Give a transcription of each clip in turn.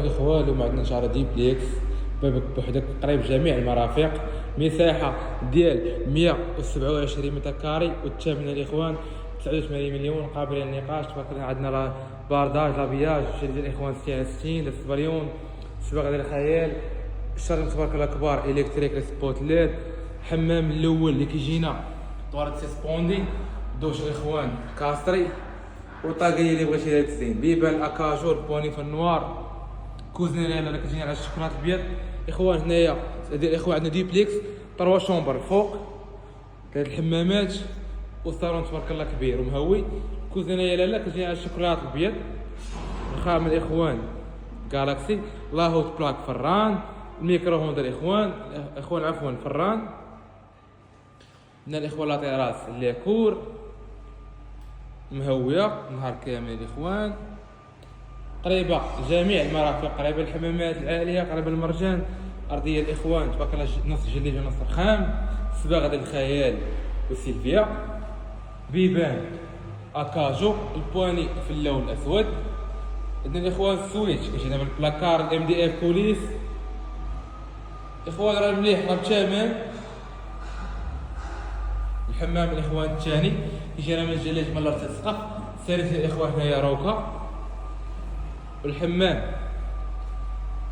الاخوان اليوم عندنا ان شاء الله ديبليكس بوحدك قريب جميع المرافق، مساحه ديال 127 متر كاري، والثمن الاخوان 89 مليون قابل للنقاش. تبارك الله عندنا بارداج لابياج ديال الاخوان 66 السبليون صباغ ديال الخيال، الشرم تبارك الله كبار الكتريك سبوت ليد، الحمام الاول اللي كيجينا طواليت سيسبوندي دوش الاخوان كاستري، وطاقيه اللي بغيتي لها تزين بيبان اكاجور بوني في النوار، كوزينه اللي كتجيني على الشوكولات الابيض. اخوان هنايا الاخوان عندنا ديبليكس 3 شومبر فوق 3 الحمامات والصالون تبارك الله كبير ومهوي، كوزينه لالا كتجيني على الشوكولات الابيض. الخام الاخوان جالاكسي، لاهوت بلاك فران، الميكرو هوند الاخوان عفوا فران من الاخوان لا تيراس اللي كور مهويه نهار كامل الاخوان، قريبه جميع المرافق، قريبه الحمامات العاليه، قريبه المرجان، ارضيه الاخوان تبارك الله نص جليد ونص رخام، صباغه ديال الخيال وسيلفيا، بيبان اكاجو، البواني في اللون الاسود. عندنا الاخوان السويتش كيجينا بالبلاكار الام دي اف كوليس. اخوان راه مليح راه بثمن. الحمام الاخوان الثاني كيجينا من الجلاج من الارض السقف، الثالث الاخوان هنايا روكا، والحمام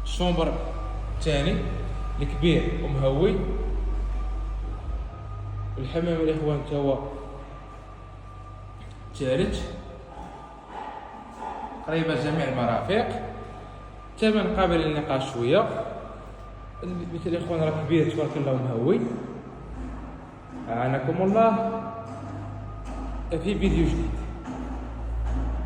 الشومبر الثاني الكبير ومهوي، والحمام الاخوان تا هو الثالث قريبه جميع المرافق، ثمن قابل للنقاش شويه. مثل الاخوان راه كبير تبارك الله ومهوي. اعانكم الله في فيديو جديد.